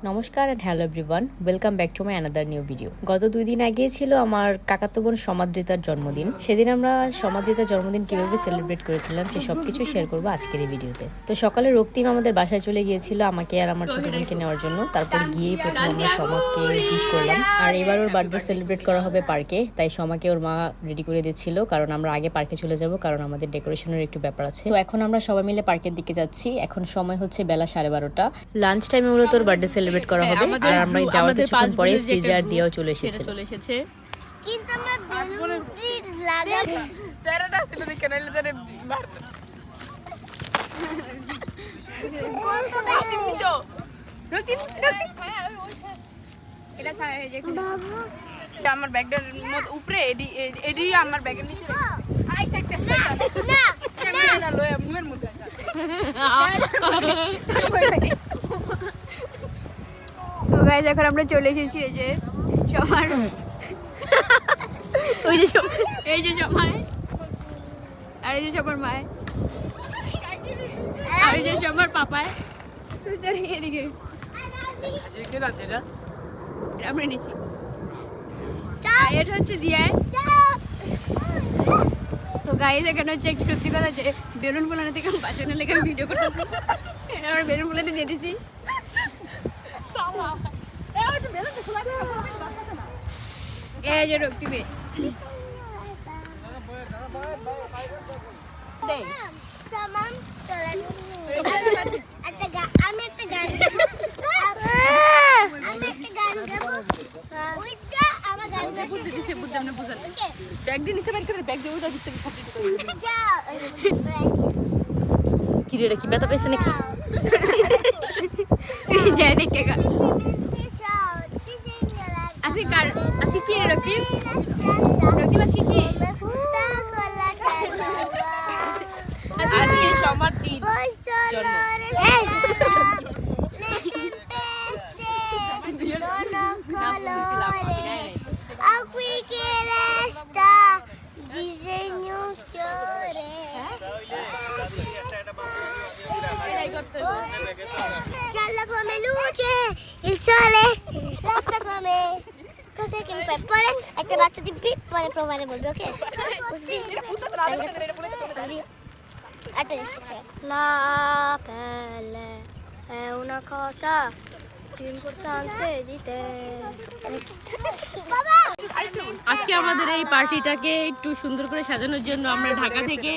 নমস্কার and hello everyone, welcome back to my another new video. গত 2 দিন আগে ছিল আমার কাকাতো বোন সমাদ্রিতার জন্মদিন। সেদিন আমরা সমাদ্রিতার জন্মদিন কিভাবে সেলিব্রেট করেছিলাম সে সবকিছু শেয়ার করব আজকের এই ভিডিওতে। তো সকালে রক্তিম আমাদের বাসায় চলে গিয়েছিল আমাকে আর আমার ছোট বোনকে নেওয়ার জন্য। তারপর গিয়ে প্রথমে আমরা সমাকে উইশ করলাম। আর এবার ওর বার্থডে সেলিব্রেট করা হবে পার্কে, তাই সমাকে ওর মা রেডি করে দিচ্ছিল, কারণ আমরা আগে পার্কে চলে যাব, কারণ আমাদের ডেকোরেশনের একটু ব্যাপার আছে। তো এখন আমরা সবাই মিলে পার্কের দিকে যাচ্ছি। এখন সময় হচ্ছে বেলা 12:30। লাঞ্চ টাইমে মূলত ওর বার্থডে সেলিব্রেট করা হবে। আর আমরা যাওয়ার কিছুক্ষণ পরে স্টেজে আর দিয়াও চলে এসেছে। কিন্তু আমরা বেলুনটি লাগাবো স্যারটা ছিল দেখে নাইলে ধরে কত ব্যক্তি নিচো রতিন এটা ছায়া হয়ে যায় বাবু আমার ব্যাগটার মধ্যে উপরে এডি আমার ব্যাগের নিচে আইস একটা না না লয় মুয়ের মধ্যে তো গাইস এখন আমরা চলে এসেছি এই যে সবার ওই যে এই যে সবাই আর এই যে সবার মায় আর এই যে সবার পাপায় তুই তোর এদিকে কে আছে এটা আমরা নিচি আর এটা হচ্ছে দিয়ায়। তো গাইস এখানে হচ্ছে একটু সত্যি কথা যে বেলুন ফোলানো থেকে বাঁচানো লেগে ভিডিও করতেছি। আমরা বেলুন ফোলাতে দিয়ে দিছি। এই যে রক্তিমে সামান চলেন আমি একটা গান গাবো ওইটা আমার গান বুঝতে দিছে বুঝতে আমরা বুঝাল ব্যাগ দিয়ে নিতে পারি করে ব্যাগ দিয়ে ওটা দিতে খাতে কি রে, কি ব্যথা পেয়েছে নাকি? যাই দেখে গা আসি কার আসি কি রক্তিম রক্তিম আসি কি আজকে সবার দিন come luce il sole rossa come cos'è che mi fai poi একটা বাচ্চা দিবি পরে প্রমাণে বলবি ওকে বুঝলি la pelle è una cosa più importante di te বাবা আজকে আমাদের এই পার্টিটাকে একটু সুন্দর করে সাজানোর জন্য আমরা ঢাকা থেকে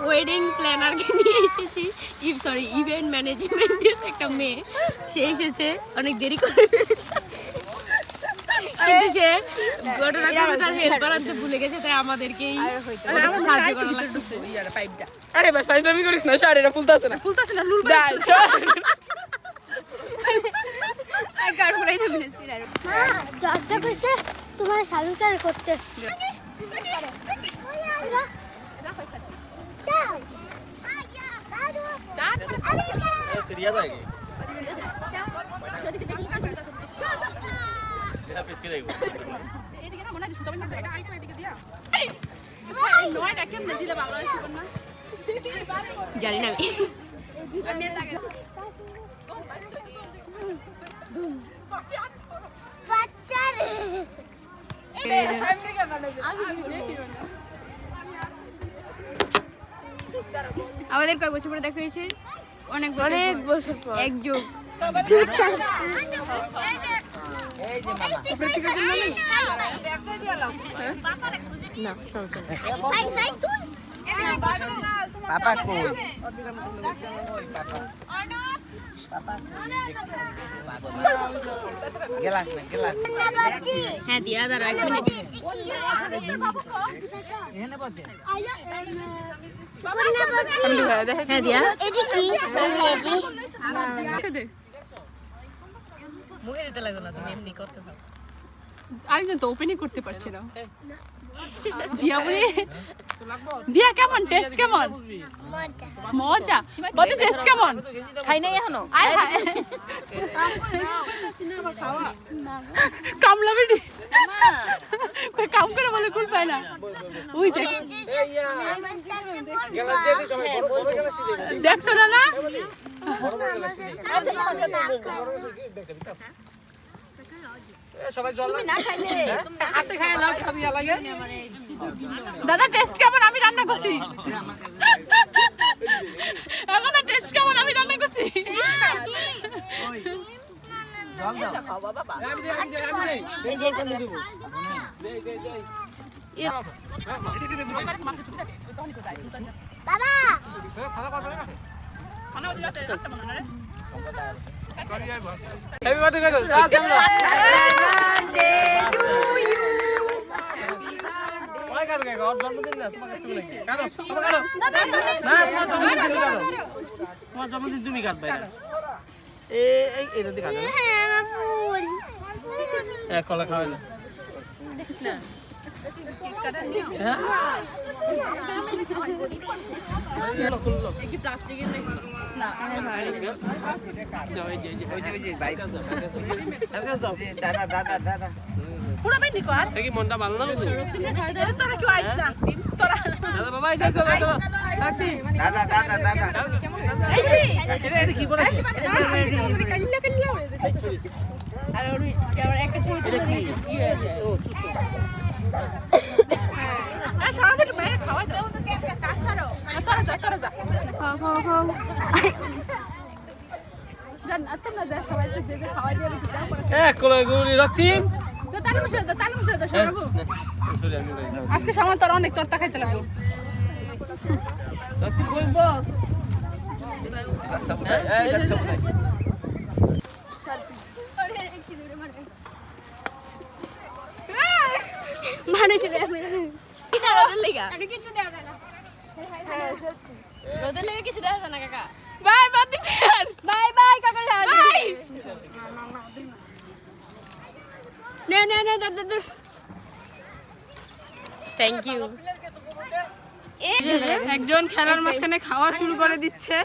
ওয়েডিং প্ল্যানারকে নিয়ে এসেছি। ইভেন্ট ম্যানেজমেন্টের একটা মেয়ে, সে এসেছে অনেক দেরি করে ফেলেছে, কিন্তু সে ঘটনাক্রমে তার হেল্পার আনতে ভুলে গেছে, তাই আমাদেরকেই সাহায্য করা লাগতেছে। আরে ভাই ফাইজলামি করিস না শাড়িটা ফুলতাছে না লুল দাই কার ফুলাই দেবে না জর্জা কইছে তোমার সালুচার করতে सीरियस है এটা পেছকে দেখো এদিকে না মনে হয় সুতরাং এটা আইতো এদিকে দিয়া নয়টা কেমনে দিলে ভালো হয় শুন না জানি না আমি বাচ্চা রে আমেরিকা বানাবে আমাদের কয় বছর পরে দেখা হয়েছে? অনেক বছর পর এক যুগ। এই যে মামা না সরকার পাপা কই গেলাস না হ্যাঁ দিয়া দাঁড়া 1 মিনিট। এখানে বসে হ্যাঁ দিয়া মুখে দিতে লাগলো না, তুমি এমনি করতে পারো। আরেকজন তো ওপেনই করতে পারছে না। দিয়া বলি দিয়া কেমন টেস্ট কেমন? মজা বলে টেস্ট কেমন? খাই নাই এখনো আয় হায় কামলা বেটি কই কাম করে বলে কুল পায় না। ওই দেখ দেখছো না না দাদা টেস্ট কেমন? আমি রান্না করছি। এখন টেস্ট কেমন? আমি রান্না করছি। তোমার জন্মদিন তুমি কাটবে এটা দিয়ে কাটো এক কলা খাওয়াইলে মনটা ভালো না তোরা কেউ আইস না তোরা বাবা কি করে আর ওর একটা ছবি তুলে দিয়েছে কি হয়ে যায় আরে সরবত বাইরে খাওয়া দাও তো কে কাজ ছাড়ো তোরা যা খাও জান আত্মা যা সবাই তো যে খাওয়া দিয়ে দাও এক কলা গুলি রাখতি তো তার মুশে তো সরবো আজকে সামান তোর অনেক তরতা খাইতে লাগবে রাখতি কইবা মানে চলে কিটা রোদের লাগা আমি কিছু দেব না রোদের লেগে কিছু দেওয়া যায় না কাকা বাই বাদি বাই বাই কাকা বাই নে থ্যাংক ইউ। একজন খেলার মাঝখানে খাওয়া শুরু করে দিচ্ছে।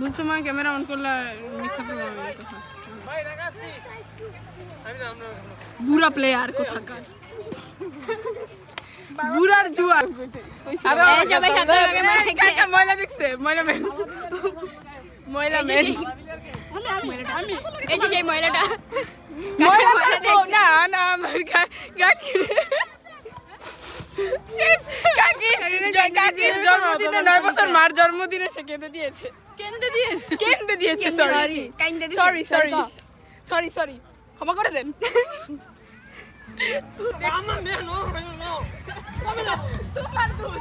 বলছো মা ক্যামেরা অন করলে মিথ্যা প্রমাণ কথা। বুড়া প্লেয়ার কোথাকার বুড়ার জুয়ার সবাই সাথে কাকা ময়লা দেখছে ময়লা মেন আমি এই যে মহিলাটা না আমার কাকির জন্মদিনে 9 বছর মার জন্মদিনে সে কেঁদে দিয়েছে সরি ক্ষমা করে দেন তোমার দোষ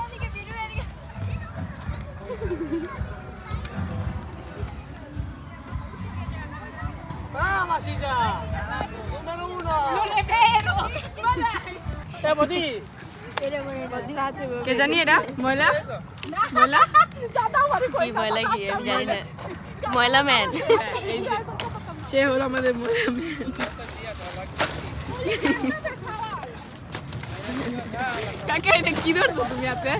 কে জানি এটা ময়লা কি ময়লা কি আমি জানি না। ময়লা ম্যান সে হলো আমাদের ময়লা ম্যান। কাকা এটা কি ধরছো তুমি হাতে?